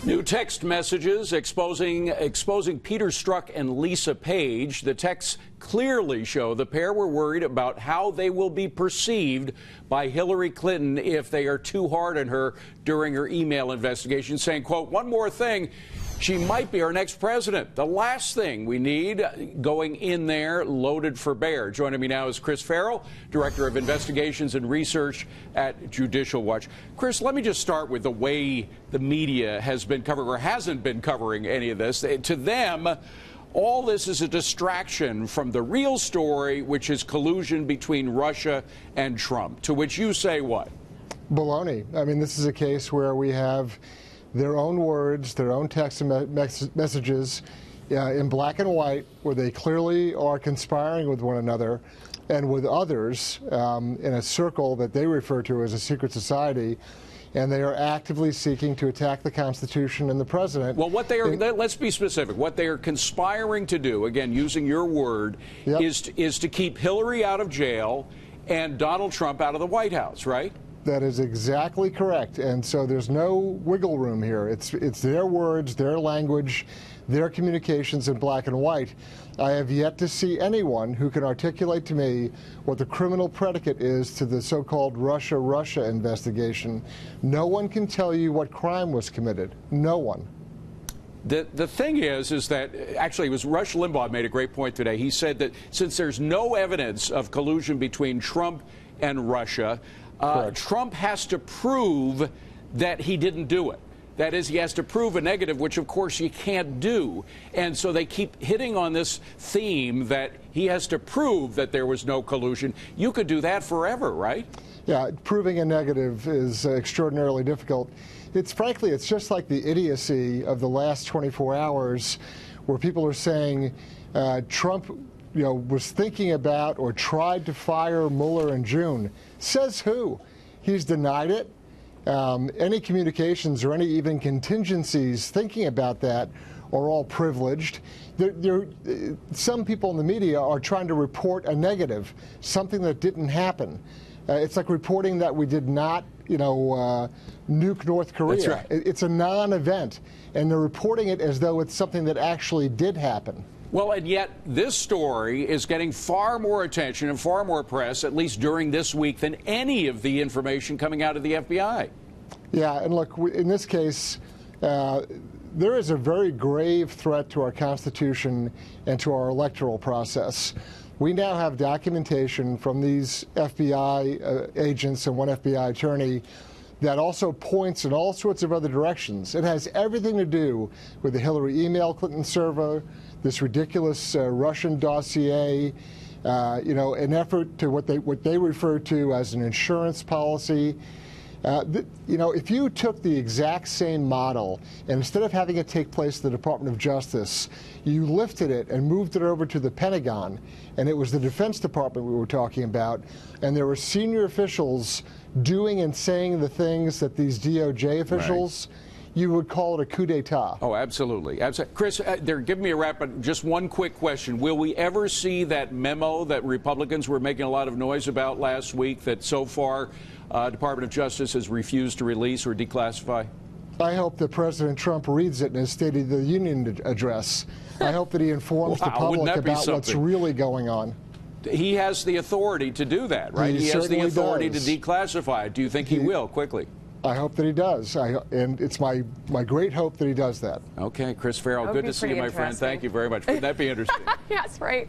New text messages exposing Peter Strzok and Lisa Page. The texts clearly show the pair were worried about how they will be perceived by Hillary Clinton if they are too hard on her during her email investigation, saying, quote, "One more thing, she might be our next president. The last thing we need going in there loaded for bear." Joining me now is Chris Farrell, Director of Investigations and Research at Judicial Watch. Chris, let me just start with the way the media has been covering or hasn't been covering any of this. To them, all this is a distraction from the real story, which is collusion between Russia and Trump, to which you say what? Baloney. I mean, this is a case where we have their own words, their own text messages in black and white, where they clearly are conspiring with one another and with others in a circle that they refer to as a secret society. And they are actively seeking to attack the Constitution and the president. Well, what they are, let's be specific. What they are conspiring to do, again, using your word, yep, is to keep Hillary out of jail and Donald Trump out of the White House, right? That is exactly correct. And so there's no wiggle room here. It's their words, their language, their communications in black and white. I have yet to see anyone who can articulate to me what the criminal predicate is to the so-called Russia investigation. No one can tell you what crime was committed. No one. The thing is that actually it was Rush Limbaugh made a great point today. He said that since there's no evidence of collusion between Trump and Russia, Trump has to prove that he didn't do it. That is, he has to prove a negative, which, of course, you can't do. And so they keep hitting on this theme that he has to prove that there was no collusion. You could do that forever, right? Yeah, proving a negative is extraordinarily difficult. Frankly, it's just like the idiocy of the last 24 hours where people are saying Trump was thinking about or tried to fire Mueller in June. Says who? He's denied it. Any communications or any even contingencies thinking about that are all privileged. Some people in the media are trying to report a negative, something that didn't happen. It's like reporting that we did not, nuke North Korea. That's right. It's a non-event, and they're reporting it as though it's something that actually did happen. Well, and yet this story is getting far more attention and far more press, at least during this week, than any of the information coming out of the FBI. Yeah, and look, in this case, there is a very grave threat to our Constitution and to our electoral process. We now have documentation from these FBI agents and one FBI attorney that also points in all sorts of other directions. It has everything to do with the Hillary email Clinton server, this ridiculous Russian dossier, an effort to what they refer to as an insurance policy. If you took the exact same model and instead of having it take place in the Department of Justice, you lifted it and moved it over to the Pentagon, and it was the Defense Department we were talking about, and there were senior officials doing and saying the things that these DOJ officials, right, you would call it a coup d'etat. Oh, absolutely. Chris, they're giving me a wrap, but just one quick question. Will we ever see that memo that Republicans were making a lot of noise about last week that so far Department of Justice has refused to release or declassify? I hope that President Trump reads it in his State of the Union address. I hope that he informs the public about what's really going on. He has the authority to do that, right? He has the authority to declassify it. Do you think he will quickly? I hope that he does, and it's my great hope that he does that. Okay, Chris Farrell, good to see you, my friend. Thank you very much. Wouldn't that be interesting? Yes, right.